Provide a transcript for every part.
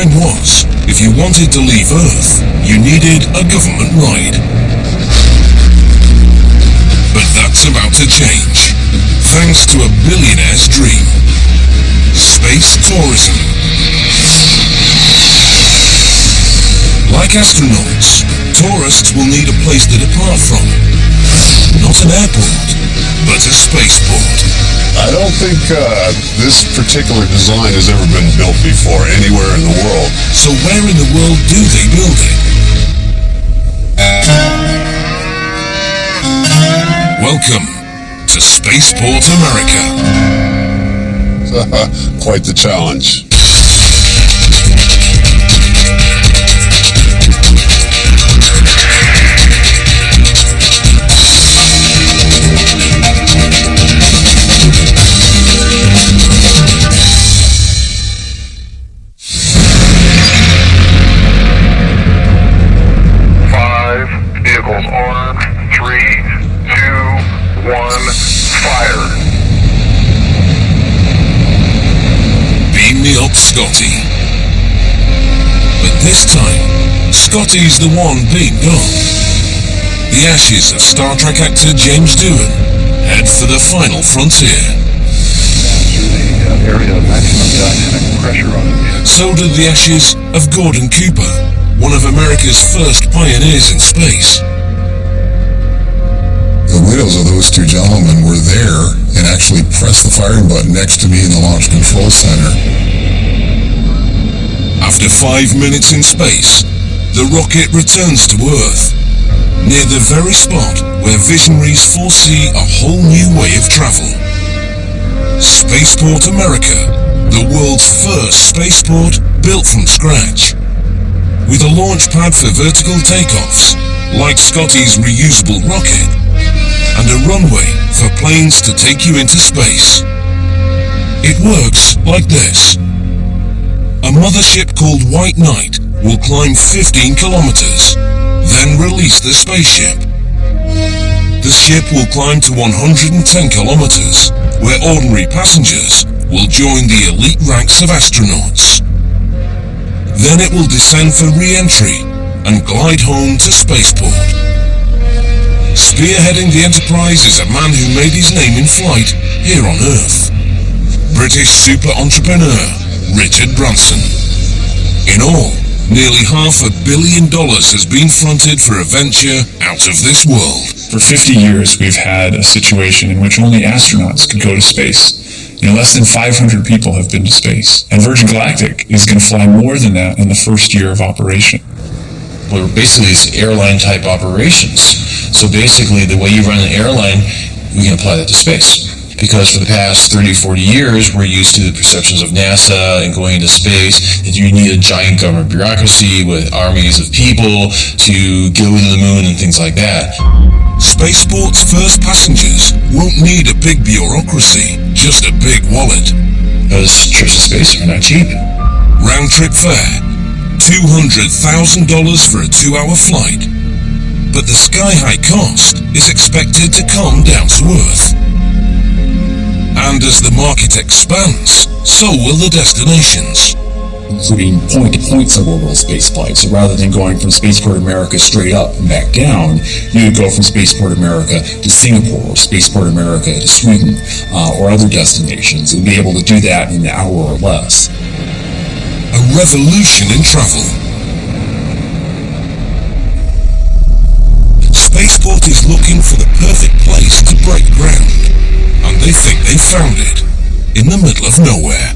time was, if you wanted to leave Earth, you needed a government ride. But that's about to change, thanks to a billionaire's dream. Space tourism. Like astronauts, tourists will need a place to depart from. Not an airport, but a spaceport. I don't think this particular design has ever been built before anywhere in the world. So where in the world do they build it? Welcome to Spaceport America. Quite the challenge. Scotty. But this time, Scotty's the one being gone. The ashes of Star Trek actor James Doohan head for the final frontier. The area of maximum dynamic pressure on it. So did the ashes of Gordon Cooper, one of America's first pioneers in space. The widows of those two gentlemen were there and actually pressed the firing button next to me in the Launch Control Center. After 5 minutes in space, the rocket returns to Earth, near the very spot where visionaries foresee a whole new way of travel. Spaceport America, the world's first spaceport built from scratch. With a launch pad for vertical takeoffs, like Scotty's reusable rocket, and a runway for planes to take you into space. It works like this. A mothership called White Knight will climb 15 kilometers, then release the spaceship. The ship will climb to 110 kilometers, where ordinary passengers will join the elite ranks of astronauts. Then it will descend for re-entry and glide home to Spaceport. Spearheading the Enterprise is a man who made his name in flight here on Earth. British super entrepreneur Richard Branson. In all, nearly $500 million has been fronted for a venture out of this world. For 50 years, we've had a situation in which only astronauts could go to space. Less than 500 people have been to space. And Virgin Galactic is going to fly more than that in the first year of operation. Well, basically, it's airline-type operations. So basically, the way you run an airline, we can apply that to space. Because for the past 30, 40 years, we're used to the perceptions of NASA and going into space, that you need a giant government bureaucracy with armies of people to go to the moon and things like that. Spaceport's first passengers won't need a big bureaucracy, just a big wallet. Those trips to space are not cheap. Round-trip fare, $200,000 for a 2-hour flight. But the sky-high cost is expected to come down to Earth. And as the market expands, so will the destinations. Including point-to-point suborbital space flights. So rather than going from Spaceport America straight up and back down, you would go from Spaceport America to Singapore, or Spaceport America to Sweden, or other destinations. You'll be able to do that in an hour or less. A revolution in travel. Spaceport is looking for the perfect place to break ground. And they think they found it, in the middle of nowhere.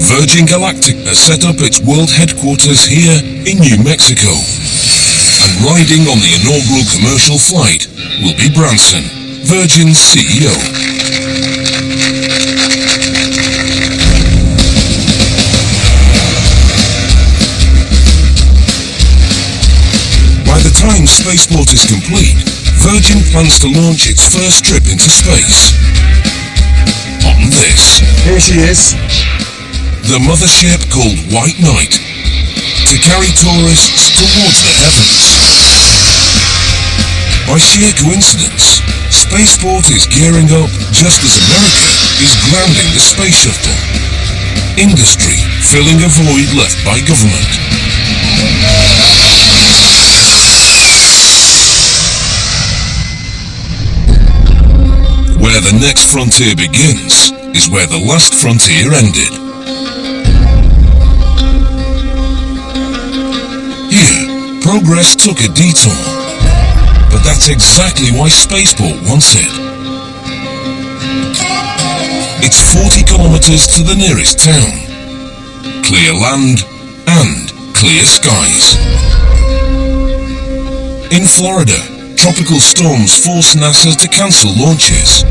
Virgin Galactic has set up its world headquarters here in New Mexico. And riding on the inaugural commercial flight will be Branson, Virgin's CEO. By the time Spaceport is complete, Virgin plans to launch its first trip into space. On this. Here she is. The mothership called White Knight, to carry tourists towards the heavens. By sheer coincidence, Spaceport is gearing up just as America is grounding the space shuttle. Industry filling a void left by government. Where the next frontier begins is where the last frontier ended. Here, progress took a detour, but that's exactly why Spaceport wants it. It's 40 kilometers to the nearest town. Clear land and clear skies. In Florida, tropical storms force NASA to cancel launches.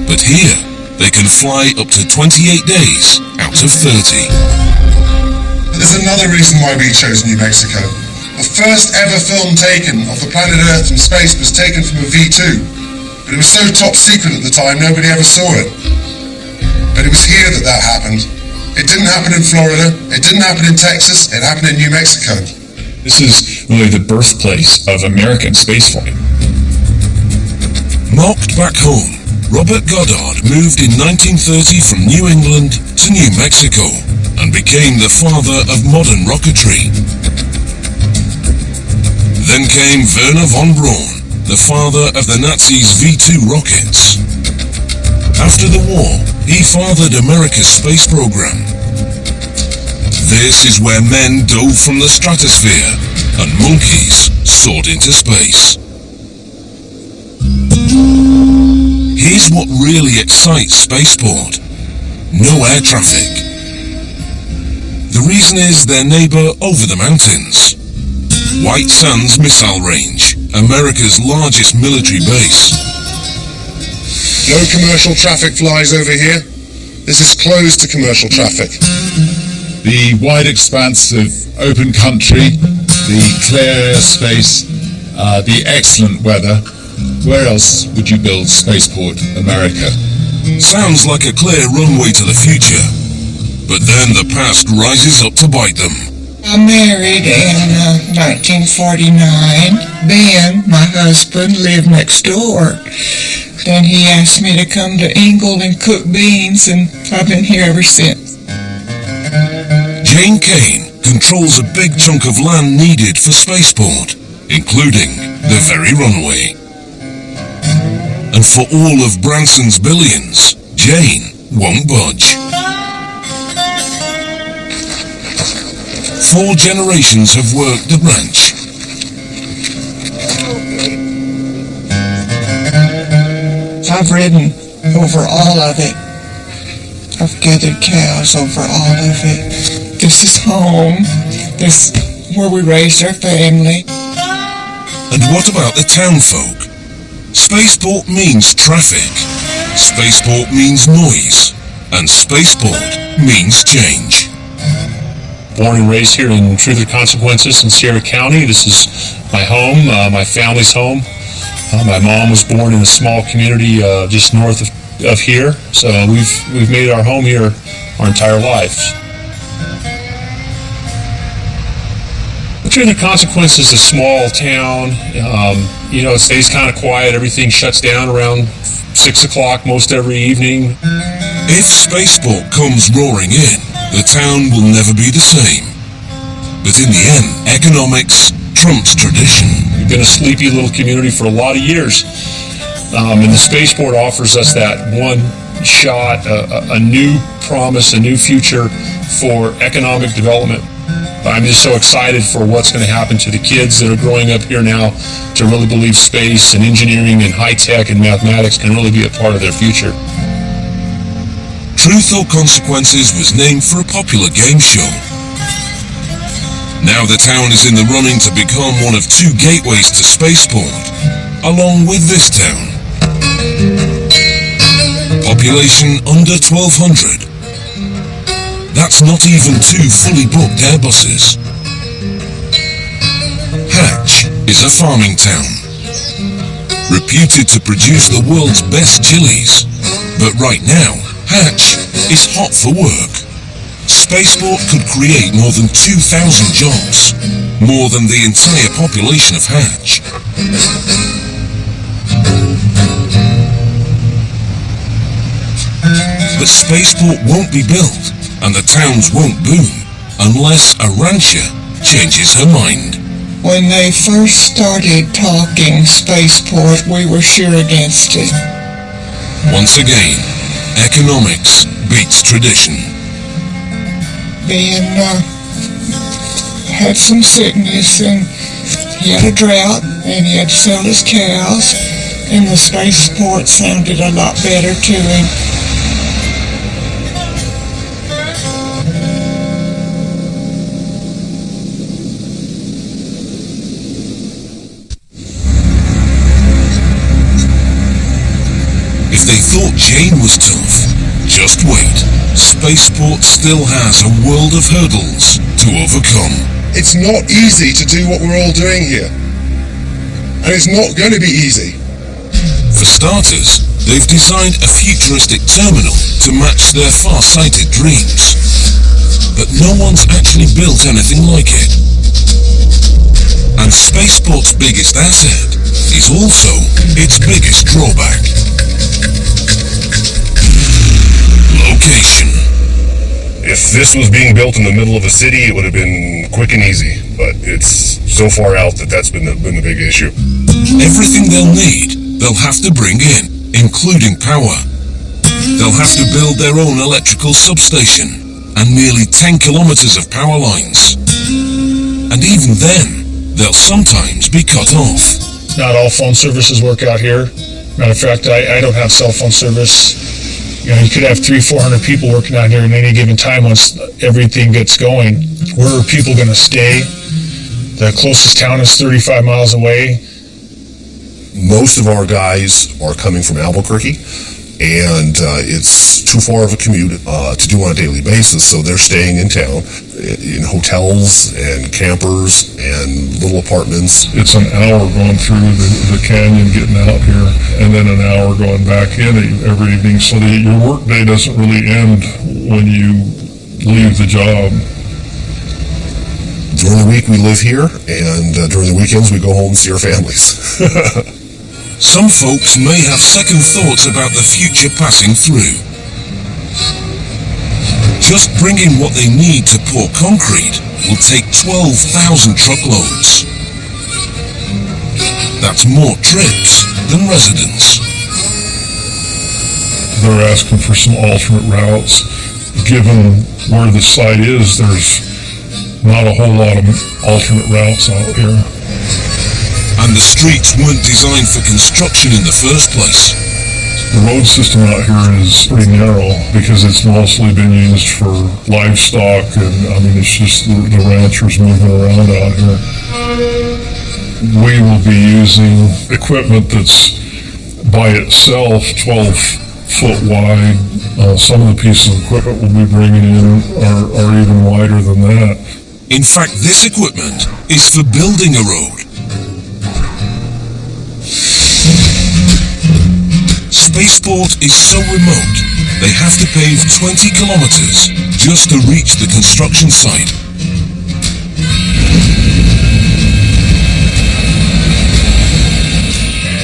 But here, they can fly up to 28 days out of 30. There's another reason why we chose New Mexico. The first ever film taken of the planet Earth from space was taken from a V2. But it was so top secret at the time, nobody ever saw it. But it was here that happened. It didn't happen in Florida, it didn't happen in Texas, it happened in New Mexico. This is really the birthplace of American spaceflight. Marked back home, Robert Goddard moved in 1930 from New England to New Mexico and became the father of modern rocketry. Then came Werner von Braun, the father of the Nazis' V2 rockets. After the war, he fathered America's space program. This is where men dove from the stratosphere and monkeys soared into space. Here's what really excites Spaceport: no air traffic. The reason is their neighbor over the mountains. White Sands Missile Range, America's largest military base. No commercial traffic flies over here. This is closed to commercial traffic. The wide expanse of open country, the clear airspace, the excellent weather. Where else would you build Spaceport America? Sounds like a clear runway to the future, but then the past rises up to bite them. I married in 1949. Ben, my husband, lived next door. Then he asked me to come to Ingle and cook beans, and I've been here ever since. Jane Kane controls a big chunk of land needed for Spaceport, including the very runway. And for all of Branson's billions, Jane won't budge. 4 generations have worked the ranch. I've ridden over all of it. I've gathered cows over all of it. This is home. This is where we raised our family. And what about the town folk? Spaceport means traffic. Spaceport means noise. And Spaceport means change. Born and raised here in Truth or Consequences in Sierra County. This is my home, my family's home. My mom was born in a small community just north of here, so we've made our home here our entire lives. Truth or Consequences is a small town. It stays kind of quiet. Everything shuts down around 6 o'clock most every evening. If Spaceport comes roaring in, the town will never be the same. But in the end, economics trumps tradition. We've been a sleepy little community for a lot of years. And the Spaceport offers us that one shot, a new promise, a new future for economic development. I'm just so excited for what's going to happen to the kids that are growing up here now to really believe space and engineering and high tech and mathematics can really be a part of their future. Truth or Consequences was named for a popular game show. Now the town is in the running to become one of 2 gateways to Spaceport, along with this town. Population under 1,200. That's not even 2 fully booked Airbuses. Hatch is a farming town, reputed to produce the world's best chilies. But right now, Hatch is hot for work. Spaceport could create more than 2,000 jobs, more than the entire population of Hatch. But Spaceport won't be built, and the towns won't boom, unless a rancher changes her mind. When they first started talking Spaceport, we were sure against it. Once again, economics beats tradition. Ben had some sickness, and he had a drought, and he had to sell his cows, and the Spaceport sounded a lot better to him. If they thought Jane was tough, just wait. Spaceport still has a world of hurdles to overcome. It's not easy to do what we're all doing here. And it's not going to be easy. For starters, they've designed a futuristic terminal to match their far-sighted dreams. But no one's actually built anything like it. And Spaceport's biggest asset is also its biggest drawback. Location. If this was being built in the middle of a city, it would have been quick and easy. But it's so far out that that's been the big issue. Everything they'll need, they'll have to bring in, including power. They'll have to build their own electrical substation and nearly 10 kilometers of power lines. And even then, they'll sometimes be cut off. Not all phone services work out here. Matter of fact, I don't have cell phone service. You know, you could have 300-400 people working out here at any given time once everything gets going. Where are people going to stay? The closest town is 35 miles away. Most of our guys are coming from Albuquerque, and it's too far of a commute to do on a daily basis, so they're staying in town in hotels and campers and little apartments. It's an hour going through the canyon getting out here, and then an hour going back in every evening, so that your work day doesn't really end when you leave the job. During the week we live here, and during the weekends we go home and see our families. Some folks may have second thoughts about the future passing through. Just bringing what they need to pour concrete will take 12,000 truckloads. That's more trips than residents. They're asking for some alternate routes. Given where the site is, there's not a whole lot of alternate routes out here. And the streets weren't designed for construction in the first place. The road system out here is pretty narrow because it's mostly been used for livestock, and I mean it's just the ranchers moving around out here. We will be using equipment that's by itself 12 foot wide. Some of the pieces of equipment we'll be bringing in are even wider than that. In fact, this equipment is for building a road. Spaceport is so remote, they have to pave 20 kilometers just to reach the construction site.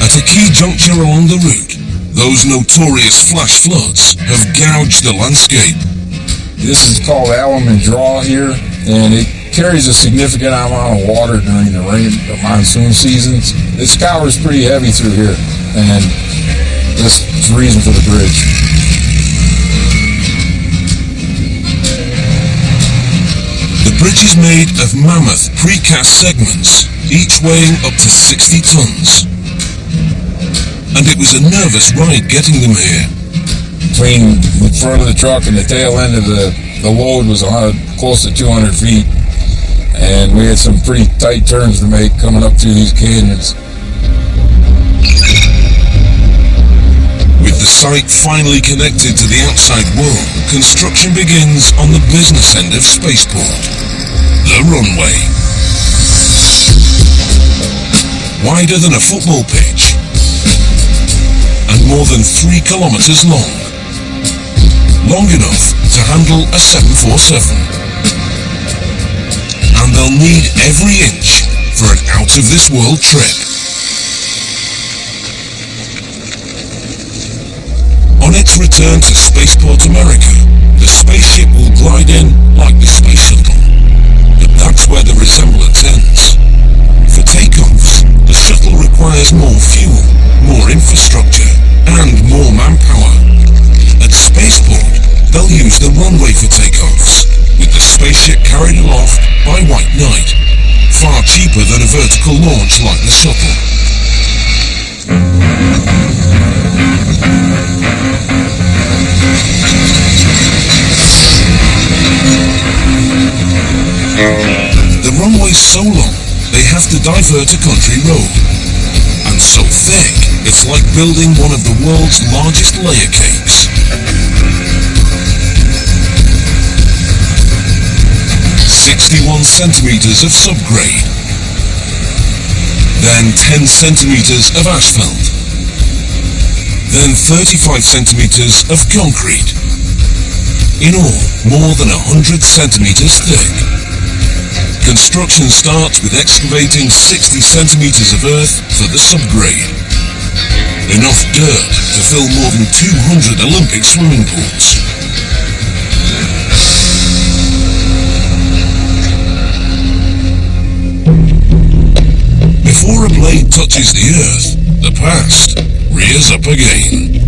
At a key juncture along the route, those notorious flash floods have gouged the landscape. This is called Alum Draw here, and it carries a significant amount of water during the monsoon seasons. It scours pretty heavy through here, and that's the reason for the bridge. The bridge is made of mammoth precast segments, each weighing up to 60 tons. And it was a nervous ride getting them here. Between the front of the truck and the tail end of the load was close to 200 feet. And we had some pretty tight turns to make coming up through these canyons. With the site finally connected to the outside world, construction begins on the business end of Spaceport, the runway. Wider than a football pitch, and more than 3 kilometers long. Long enough to handle a 747. And they'll need every inch for an out-of-this-world trip. On its first return to Spaceport America, the spaceship will glide in like the Space Shuttle. But that's where the resemblance ends. For takeoffs, the shuttle requires more fuel, more infrastructure, and more manpower. At Spaceport, they'll use the runway for takeoffs, with the spaceship carried aloft by White Knight, far cheaper than a vertical launch like the shuttle. The runway's so long, they have to divert a country road. And so thick, it's like building one of the world's largest layer cakes. 61 centimeters of subgrade. Then 10 centimeters of asphalt. Then 35 centimeters of concrete. In all, more than 100 centimeters thick. Construction starts with excavating 60 centimeters of earth for the subgrade. Enough dirt to fill more than 200 Olympic swimming pools. Before a blade touches the earth, the past rears up again.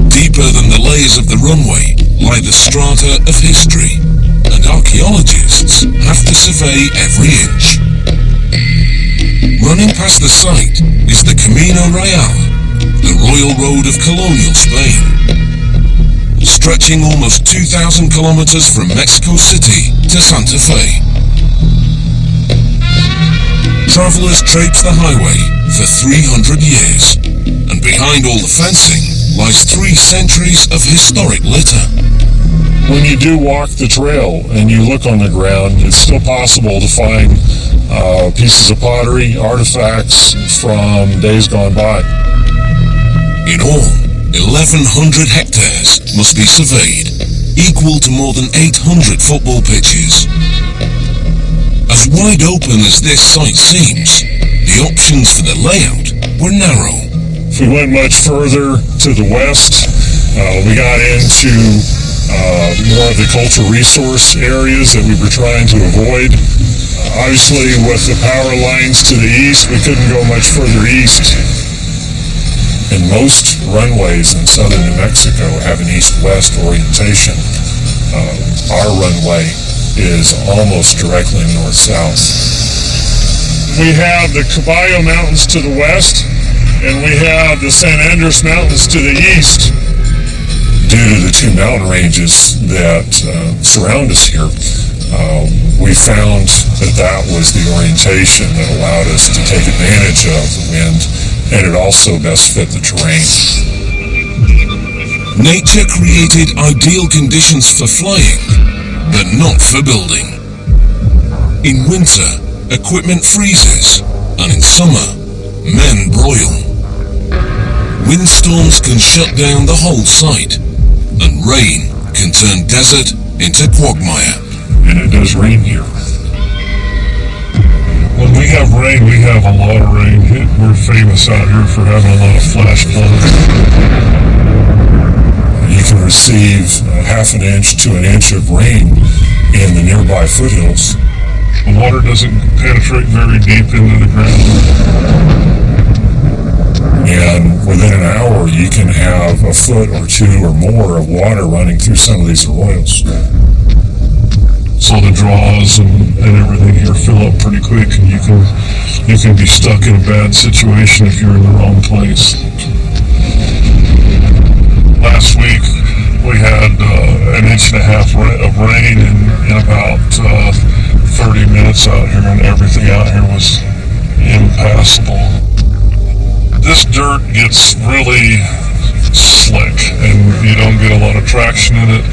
Deeper than the layers of the runway lie the strata of history, and archaeologists have to survey every inch. Running past the site is the Camino Real, the royal road of colonial Spain. Stretching almost 2,000 kilometers from Mexico City to Santa Fe. Travelers traipse the highway for 300 years, and behind all the fencing lies 3 centuries of historic litter. When you do walk the trail and you look on the ground, it's still possible to find pieces of pottery, artifacts from days gone by. In all, 1,100 hectares must be surveyed, equal to more than 800 football pitches. As wide open as this site seems, the options for the layout were narrow. If we went much further to the west, we got into more of the cultural resource areas that we were trying to avoid. Obviously, with the power lines to the east, we couldn't go much further east. And most runways in southern New Mexico have an east-west orientation. Our runway is almost directly north-south. We have the Caballo Mountains to the west, and we have the San Andres Mountains to the east. Due to the 2 mountain ranges that surround us here, we found that was the orientation that allowed us to take advantage of the wind, and it also best fit the terrain. Nature created ideal conditions for flying, but not for building. In winter, equipment freezes, and in summer, men broil. Windstorms can shut down the whole site, and rain can turn desert into quagmire. And it does rain here. When we have rain, we have a lot of rain. We're famous out here for having a lot of flash floods. You can receive half an inch to an inch of rain in the nearby foothills. The water doesn't penetrate very deep into the ground. And within an hour, you can have a foot or 2 or more of water running through some of these arroyos. So the draws and everything here fill up pretty quick, and you can be stuck in a bad situation if you're in the wrong place. Last week we had 1.5 inches of rain in about 30 minutes out here, and everything out here was impassable. This dirt gets really slick, and you don't get a lot of traction in it.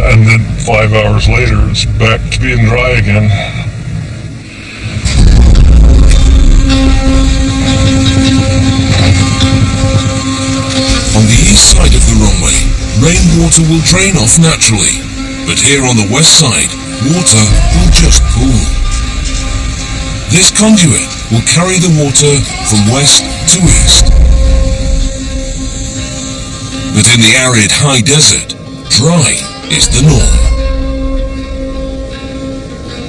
And then 5 hours later, it's back to being dry again. On the east side of the runway, rainwater will drain off naturally, but here on the west side, water will just pool. This conduit will carry the water from west to east. But in the arid high desert, dry is the norm.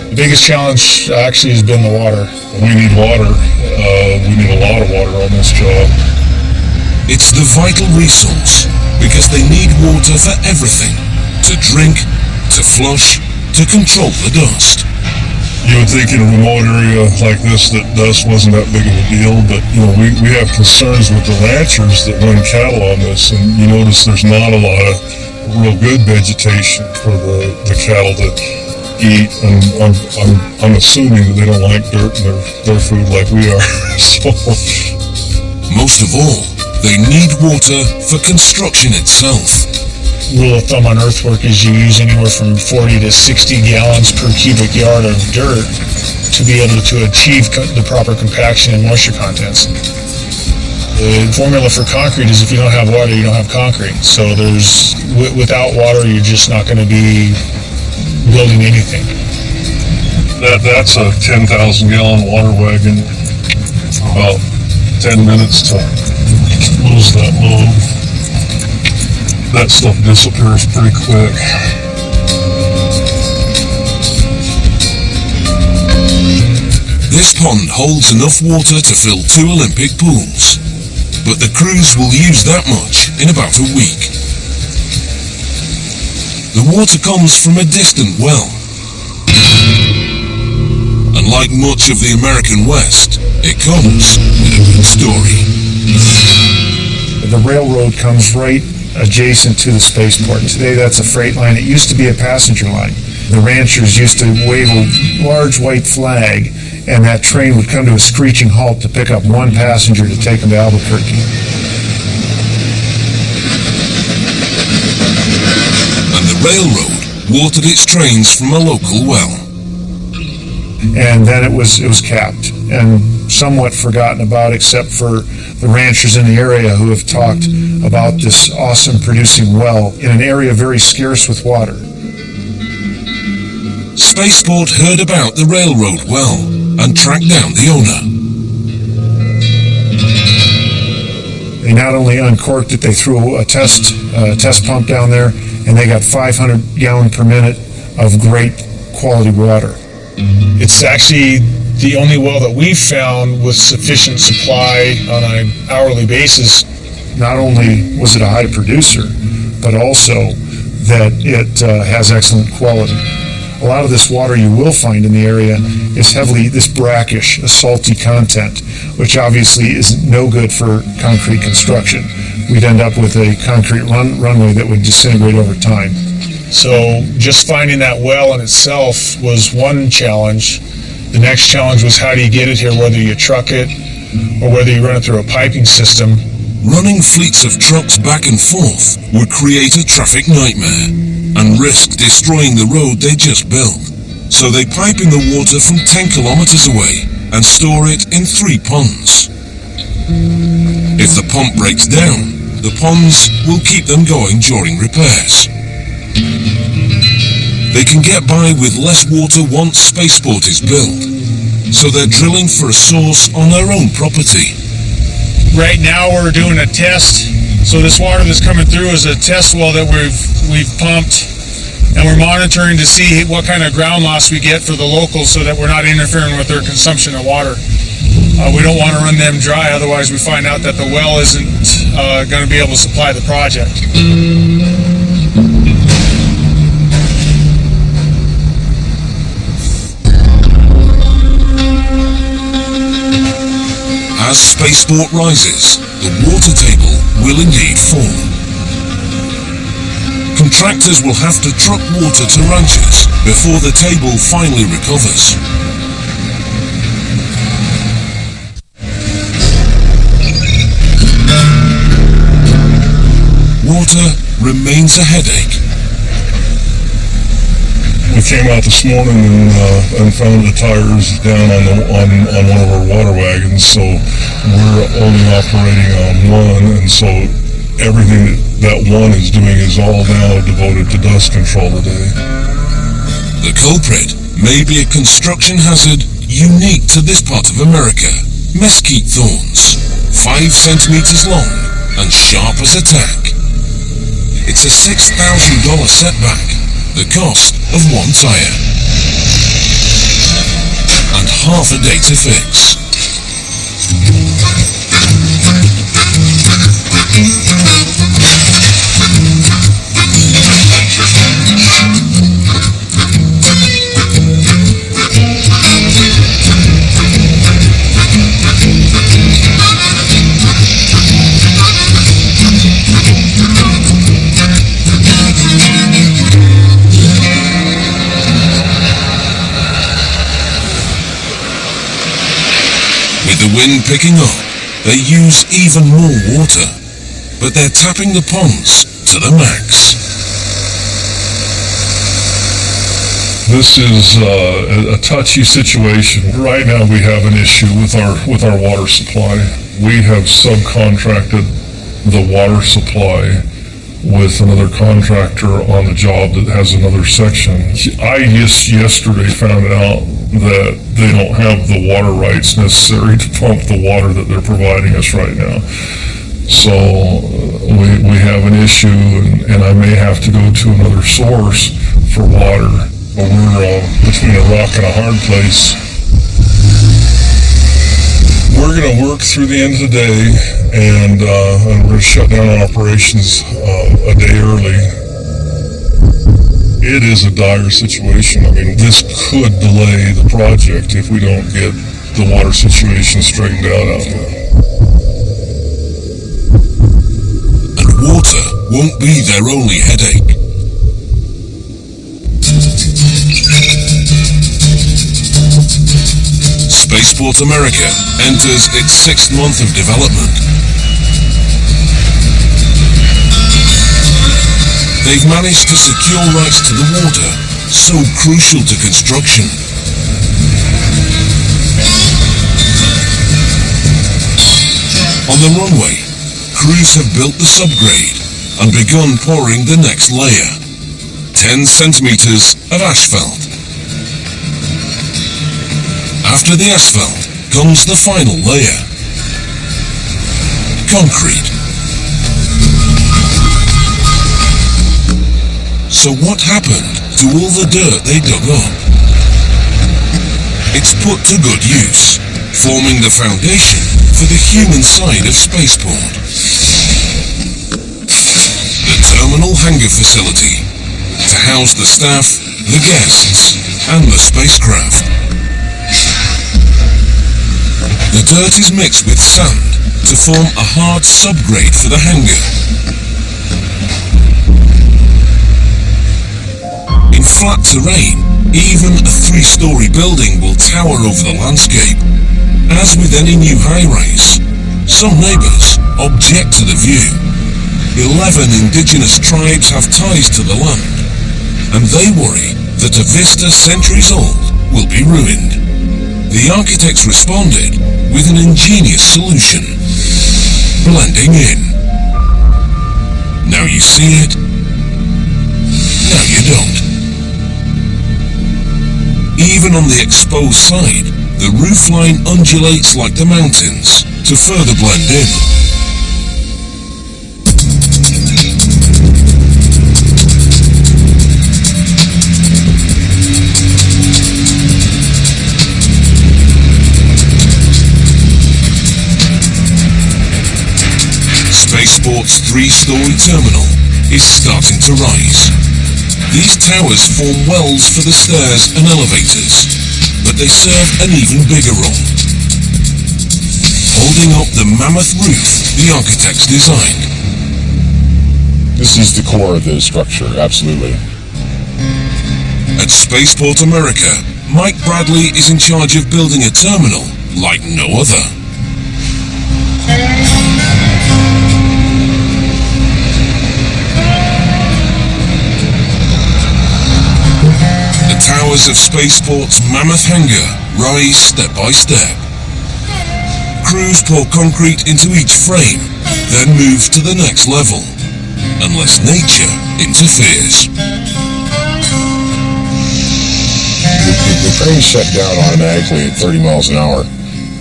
The biggest challenge actually has been the water. We need water. We need a lot of water on this job. It's the vital resource because they need water for everything. To drink, to flush, to control the dust. You would think in a remote area like this that dust wasn't that big of a deal, but we have concerns with the ranchers that run cattle on this, and you notice there's not a lot of real good vegetation for the cattle to eat, and I'm assuming that they don't like dirt in their food like we are. So. Most of all, they need water for construction itself. Rule of thumb on earthwork is you use anywhere from 40 to 60 gallons per cubic yard of dirt to be able to achieve the proper compaction and moisture contents. The formula for concrete is if you don't have water, you don't have concrete. So without water, you're just not going to be building anything. That's a 10,000 gallon water wagon. About 10 minutes to lose that load. That stuff disappears pretty quick. This pond holds enough water to fill 2 Olympic pools, but the crews will use that much in about a week. The water comes from a distant well. And like much of the American West, it comes with a good story. The railroad comes right adjacent to the spaceport. Today that's a freight line. It used to be a passenger line. The ranchers used to wave a large white flag, and that train would come to a screeching halt to pick up one passenger to take him to Albuquerque. And the railroad watered its trains from a local well. And then it was capped and somewhat forgotten about, except for the ranchers in the area who have talked about this awesome producing well in an area very scarce with water. Spaceport heard about the railroad well and tracked down the owner. They not only uncorked it, they threw a test pump down there, and they got 500 gallon per minute of great quality water. It's actually the only well that we've found with sufficient supply on an hourly basis. Not only was it a high producer, but also that it has excellent quality. A lot of this water you will find in the area is heavily this brackish, a salty content, which obviously is no good for concrete construction. We'd end up with a concrete runway that would disintegrate over time. So just finding that well in itself was one challenge. The next challenge was how do you get it here, whether you truck it or whether you run it through a piping system. Running fleets of trucks back and forth would create a traffic nightmare and risk destroying the road they just built. So they pipe in the water from 10 kilometers away and store it in 3 ponds. If the pump breaks down, the ponds will keep them going during repairs. They can get by with less water once Spaceport is built, so they're drilling for a source on their own property. Right now we're doing a test, so this water that's coming through is a test well that we've pumped, and we're monitoring to see what kind of ground loss we get for the locals so that we're not interfering with their consumption of water. We don't want to run them dry, otherwise we find out that the well isn't going to be able to supply the project. As Spaceport rises, the water table will indeed fall. Contractors will have to truck water to ranches before the table finally recovers. Water remains a headache. We came out this morning and found the tires down on one of our water wagons, so we're only operating on one, and so everything that one is doing is all now devoted to dust control today. The culprit may be a construction hazard unique to this part of America. Mesquite thorns, 5 centimeters long and sharp as a tack. it's a $6,000 setback, the cost of one tyre, and half a day to fix. With the wind picking up, they use even more water, but they're tapping the ponds to the max. This is a touchy situation. Right now we have an issue with our water supply. We have subcontracted the water supply with another contractor on the job that has another section. I just yesterday found out that they don't have the water rights necessary to pump the water that they're providing us right now. So we have an issue, and I may have to go to another source for water. But we're between a rock and a hard place. We're going to work through the end of the day, and we're going to shut down operations a day early. It is a dire situation. I mean, this could delay the project if we don't get the water situation straightened out here. And water won't be their only headache. Spaceport America enters its 6th month of development. They've managed to secure rights to the water, so crucial to construction. On the runway, crews have built the subgrade and begun pouring the next layer, 10 centimeters of asphalt. After the asphalt comes the final layer, concrete. So what happened to all the dirt they dug up? It's put to good use, forming the foundation for the human side of Spaceport. The terminal hangar facility, to house the staff, the guests, and the spacecraft. The dirt is mixed with sand to form a hard subgrade for the hangar. In flat terrain, even a 3-story building will tower over the landscape. As with any new high-rise, some neighbours object to the view. 11 indigenous tribes have ties to the land, and they worry that a vista centuries old will be ruined. The architects responded with an ingenious solution: blending in. Now you see it, now you don't. Even on the exposed side, the roofline undulates like the mountains to further blend in. Spaceport's 3-story terminal is starting to rise. These towers form wells for the stairs and elevators, but they serve an even bigger role, holding up the mammoth roof the architects designed. This is the core of the structure, absolutely. At Spaceport America, Mike Bradley is in charge of building a terminal like no other. The towers of Spaceport's mammoth hangar rise step by step. Crews pour concrete into each frame, then move to the next level, unless nature interferes. The trains shut down automatically at 30 miles an hour.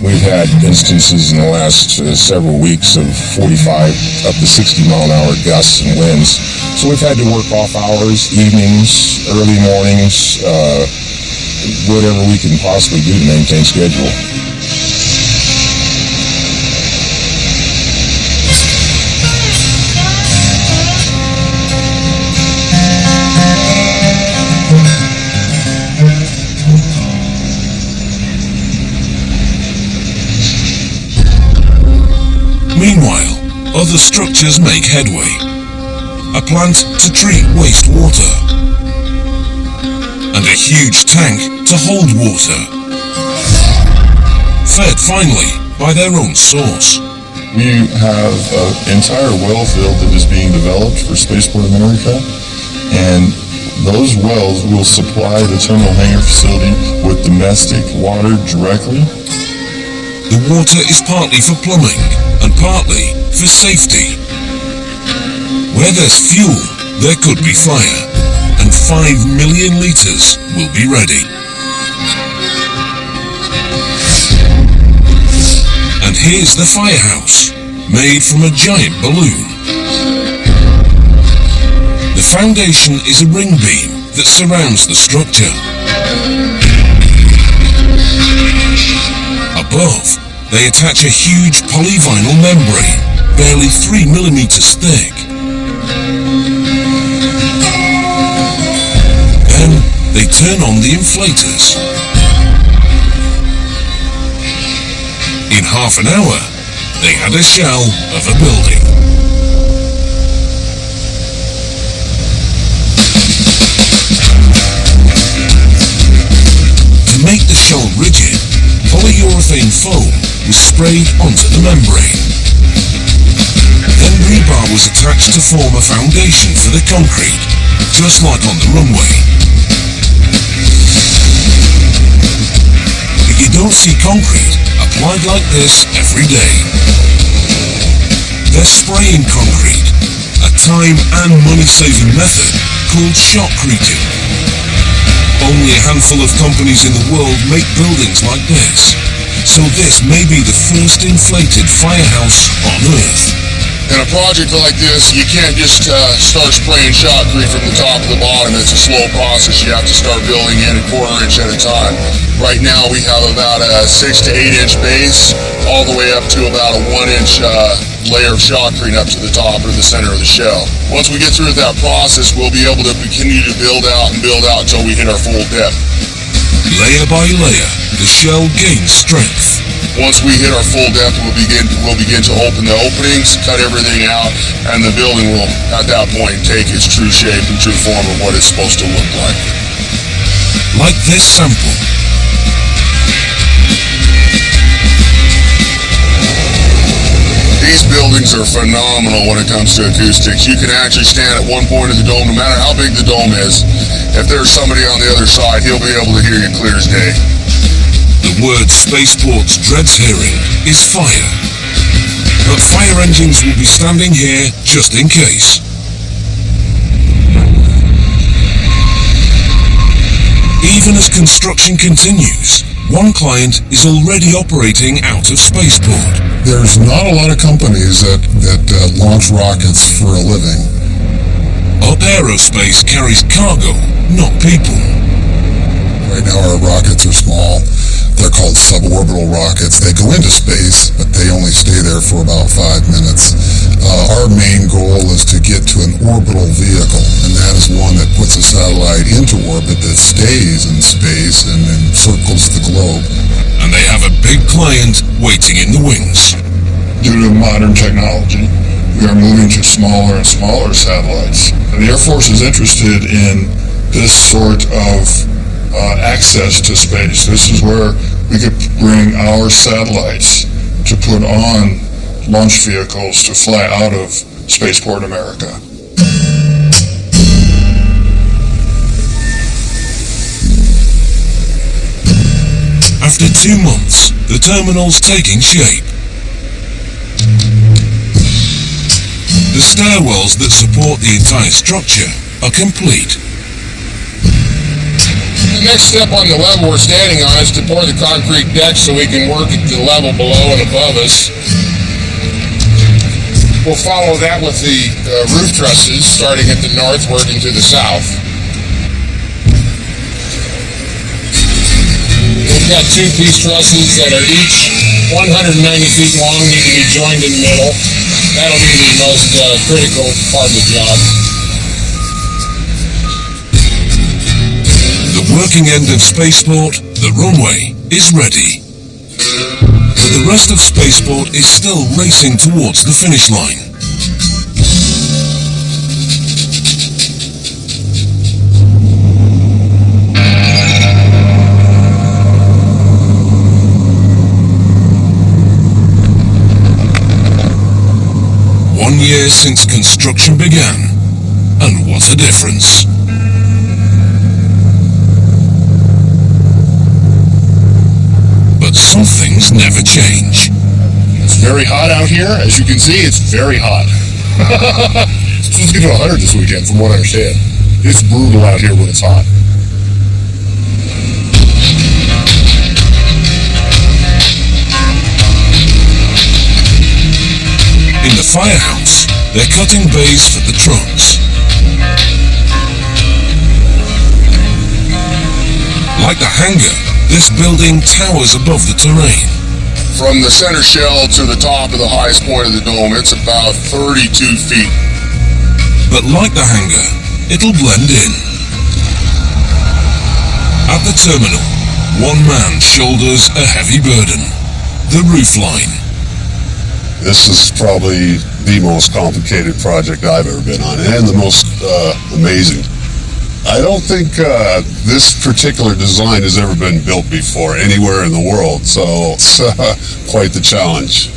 We've had instances in the last several weeks of 45 up to 60 mile an hour gusts and winds. So we've had to work off hours, evenings, early mornings, whatever we can possibly do to maintain schedule. Meanwhile, other structures make headway. A plant to treat wastewater, and a huge tank to hold water, fed finally by their own source. We have an entire well field that is being developed for Spaceport America, and those wells will supply the terminal hangar facility with domestic water directly. The water is partly for plumbing and partly for safety. Where there's fuel, there could be fire, and 5 million litres will be ready. And here's the firehouse, made from a giant balloon. The foundation is a ring beam that surrounds the structure. Above, they attach a huge polyvinyl membrane, barely 3 millimeters thick. Then they turn on the inflators. In half an hour, they had a shell of a building. To make the shell rigid, polyurethane foam was sprayed onto the membrane. Then rebar was attached to form a foundation for the concrete, just like on the runway. You don't see concrete applied like this every day. They're spraying concrete, a time and money-saving method called shotcreting. Only a handful of companies in the world make buildings like this, so this may be the first inflated firehouse on Earth. In a project like this, you can't just start spraying shotcrete from the top to the bottom. It's a slow process. You have to start building in a quarter inch at a time. Right now we have about a 6 to 8 inch base, all the way up to about a 1 inch layer of shotcrete up to the top or the center of the shell. Once we get through that process, we'll be able to continue to build out until we hit our full depth. Layer by layer, the shell gains strength. Once we hit our full depth, we'll begin to open the openings, cut everything out, and the building will, at that point, take its true shape and true form of what it's supposed to look like. Like this sample. These buildings are phenomenal when it comes to acoustics. You can actually stand at one point of the dome, no matter how big the dome is. If there's somebody on the other side, he'll be able to hear you clear as day. The word Spaceport's dreads hearing is fire. But fire engines will be standing here just in case. Even as construction continues, one client is already operating out of Spaceport. There's not a lot of companies that launch rockets for a living. Up Aerospace carries cargo, not people. Right now our rockets are small. They're called suborbital rockets. They go into space, but they only stay there for about 5 minutes. Our main goal is to get to an orbital vehicle, and that is one that puts a satellite into orbit that stays in space and then circles the globe. And they have a big client waiting in the wings. Due to modern technology, we are moving to smaller and smaller satellites. And the Air Force is interested in this sort of access to space. This is where we could bring our satellites to put on launch vehicles to fly out of Spaceport America. After 2 months, the terminal's taking shape. The stairwells that support the entire structure are complete. The next step on the level we're standing on is to pour the concrete deck so we can work at the level below and above us. We'll follow that with the roof trusses, starting at the north, working to the south. We've got two-piece trusses that are each 190 feet long, need to be joined in the middle. That'll be the most critical part of the job. The working end of Spaceport, the runway, is ready. But the rest of Spaceport is still racing towards the finish line. One year since construction began, and what a difference. But some things never change. It's very hot out here. As you can see, it's very hot. It's supposed to get to 100 this weekend, from what I understand. It's brutal out here when it's hot. In the firehouse, they're cutting bays for the trucks. Like the hangar, this building towers above the terrain. From the center shell to the top of the highest point of the dome, it's about 32 feet. But like the hangar, it'll blend in. At the terminal, one man shoulders a heavy burden, the roof line. This is probably the most complicated project I've ever been on, and the most amazing. I don't think this particular design has ever been built before anywhere in the world, so it's quite the challenge.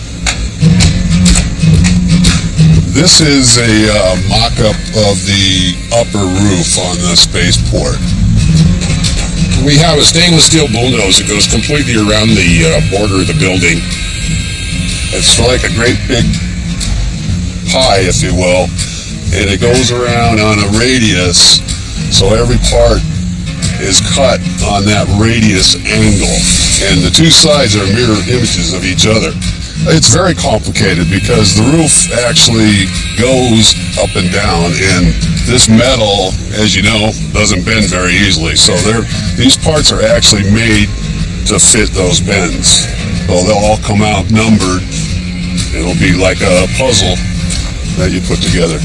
This is a mock-up of the upper roof on the Spaceport. We have a stainless steel bullnose that goes completely around the border of the building. It's like a great big pie, if you will, and it goes around on a radius, so every part is cut on that radius angle, and the two sides are mirror images of each other. It's very complicated because the roof actually goes up and down, and this metal, as you know, doesn't bend very easily, so these parts are actually made to fit those bends. So they'll all come out numbered. It'll be like a puzzle that you put together.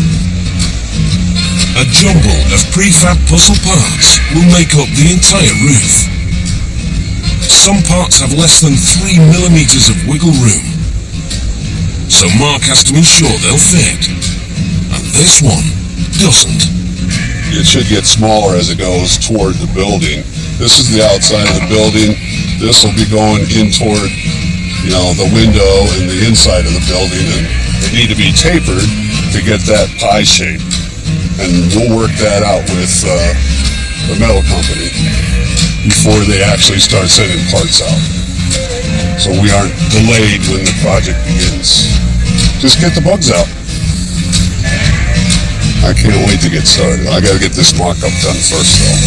A jumble of prefab puzzle parts will make up the entire roof. Some parts have less than 3 millimeters of wiggle room, so Mark has to ensure they'll fit. And this one doesn't. It should get smaller as it goes toward the building. This is the outside of the building. This will be going in toward, the window and the inside of the building, and they need to be tapered to get that pie shape. And we'll work that out with the metal company before they actually start sending parts out, so we aren't delayed when the project begins. Just get the bugs out. I can't wait to get started. I gotta get this mock-up done first, though.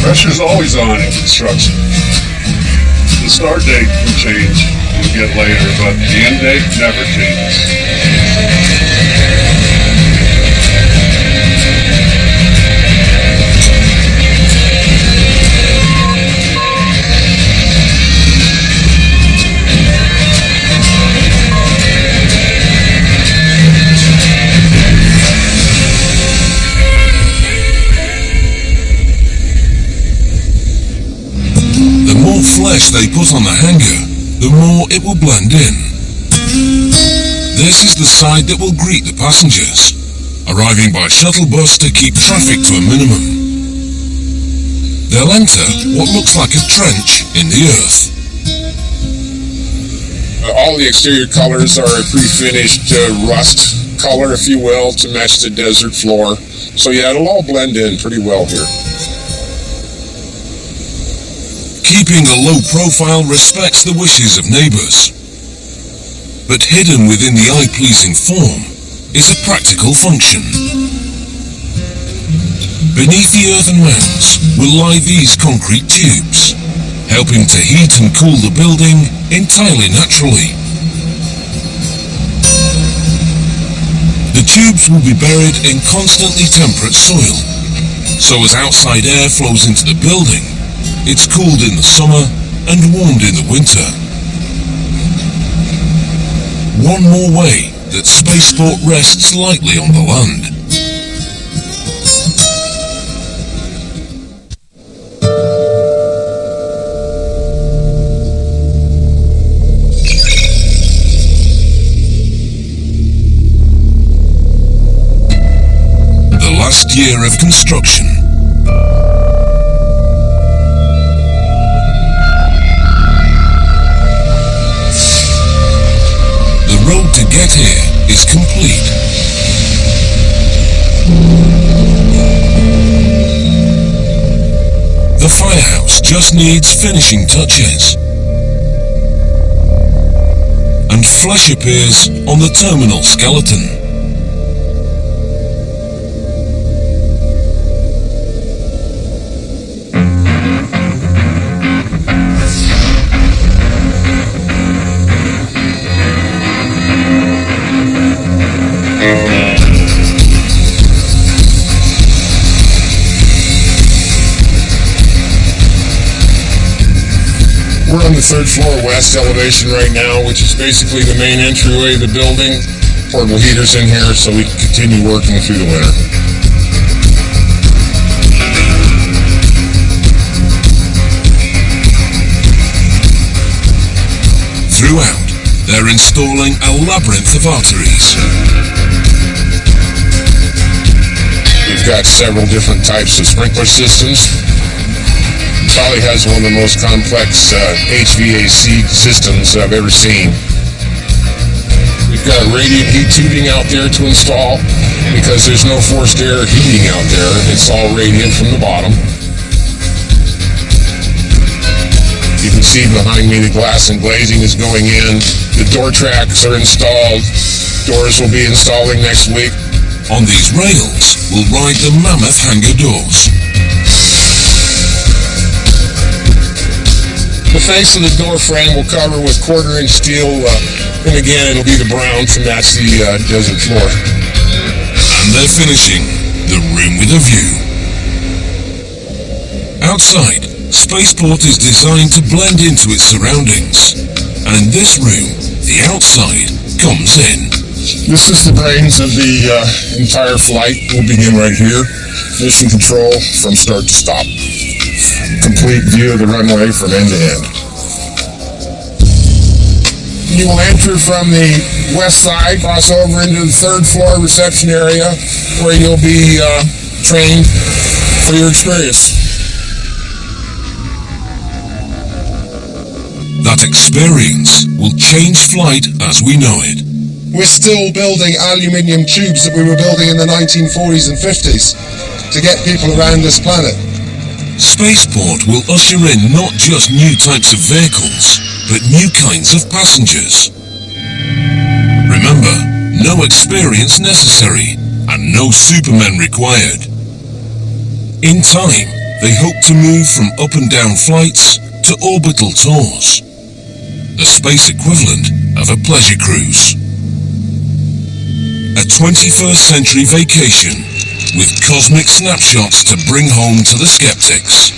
Pressure's always on in construction. The start date can change and get later, but the end date never changes. The more flesh they put on the hangar, the more it will blend in. This is the side that will greet the passengers, arriving by shuttle bus to keep traffic to a minimum. They'll enter what looks like a trench in the earth. All the exterior colors are a pre-finished rust color, if you will, to match the desert floor. So yeah, it'll all blend in pretty well here. Keeping a low profile respects the wishes of neighbours. But hidden within the eye-pleasing form is a practical function. Beneath the earthen mounds will lie these concrete tubes, helping to heat and cool the building entirely naturally. The tubes will be buried in constantly temperate soil, so as outside air flows into the building, it's cooled in the summer and warmed in the winter. One more way that Spaceport rests lightly on the land. The last year of construction. The road to get here is complete. The firehouse just needs finishing touches. And flesh appears on the terminal skeleton. We're on the third floor west elevation right now, which is basically the main entryway of the building. Portable heaters in here so we can continue working through the winter. Throughout, they're installing a labyrinth of arteries. We've got several different types of sprinkler systems. Probably has one of the most complex HVAC systems I've ever seen. We've got radiant heat tubing out there to install because there's no forced air heating out there. It's all radiant from the bottom. You can see behind me the glass and glazing is going in. The door tracks are installed. Doors will be installing next week. On these rails will ride the mammoth hangar doors. The face of the door frame will cover with quarter-inch steel, and again, it'll be the brown to match the desert floor. And they're finishing the room with a view. Outside, Spaceport is designed to blend into its surroundings. And in this room, the outside comes in. This is the brains of the entire flight. We'll begin right here. Mission control from start to stop. Complete view of the runway from end to end. You will enter from the west side, cross over into the third floor reception area where you'll be trained for your experience. That experience will change flight as we know it. We're still building aluminium tubes that we were building in the 1940s and 50s to get people around this planet. Spaceport will usher in not just new types of vehicles, but new kinds of passengers. Remember, no experience necessary, and no Supermen required. In time, they hope to move from up and down flights to orbital tours, the space equivalent of a pleasure cruise. A 21st century vacation with cosmic snapshots to bring home to the skeptics.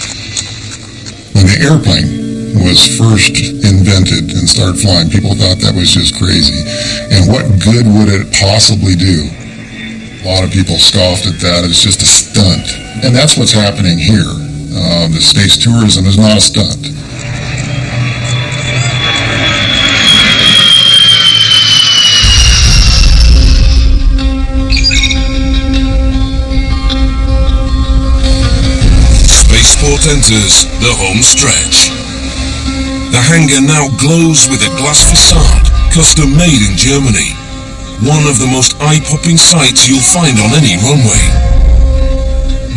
When the airplane was first invented and started flying, people thought that was just crazy. And what good would it possibly do? A lot of people scoffed at that. It's just a stunt. And that's what's happening here. The space tourism is not a stunt. Spaceport enters the home stretch. The hangar now glows with a glass facade, custom made in Germany. One of the most eye-popping sights you'll find on any runway.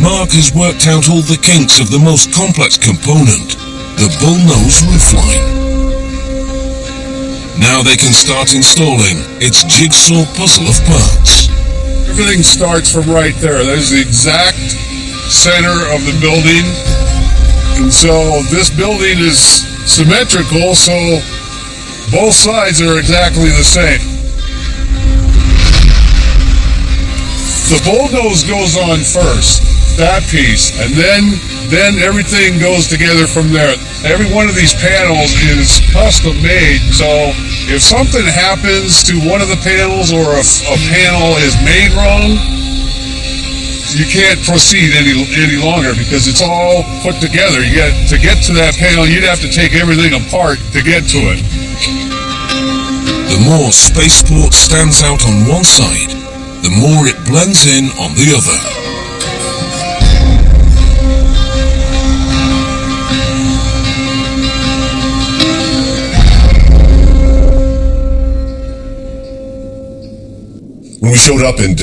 Mark has worked out all the kinks of the most complex component, the bullnose roofline. Now they can start installing its jigsaw puzzle of parts. Everything starts from right there. There's the exact center of the building. And so this building is symmetrical, so both sides are exactly the same. The bulldoze goes on first, that piece, and then everything goes together from there. Every one of these panels is custom made, so if something happens to one of the panels or a panel is made wrong, you can't proceed any longer because it's all put together. To get to that panel, you'd have to take everything apart to get to it. The more Spaceport stands out on one side, the more it blends in on the other. When we showed up and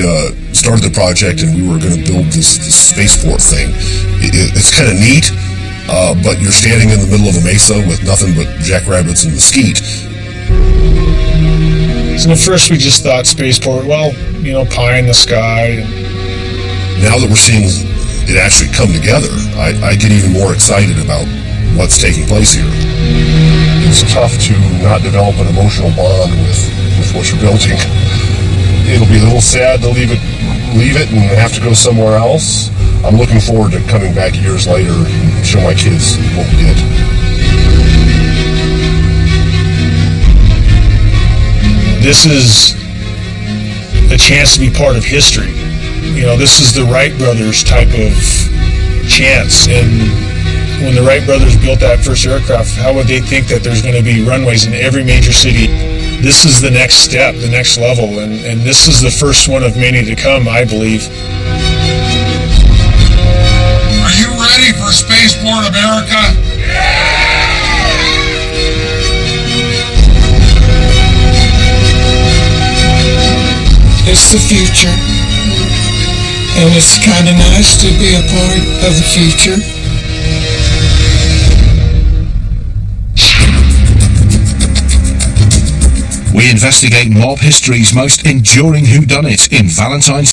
started the project and we were going to build this spaceport thing, it's kind of neat, but you're standing in the middle of a mesa with nothing but jackrabbits and mesquite. So at first we just thought spaceport, well, pie in the sky. Now that we're seeing it actually come together, I get even more excited about what's taking place here. It's tough to not develop an emotional bond with what you're building. It'll be a little sad to leave it and have to go somewhere else. I'm looking forward to coming back years later and show my kids what we did. This is a chance to be part of history. This is the Wright brothers type of chance. And when the Wright brothers built that first aircraft, how would they think that there's going to be runways in every major city? This is the next step, the next level, and this is the first one of many to come, I believe. Are you ready for Spaceport America? It's the future, and it's kind of nice to be a part of the future. We investigate mob history's most enduring whodunit in Valentine's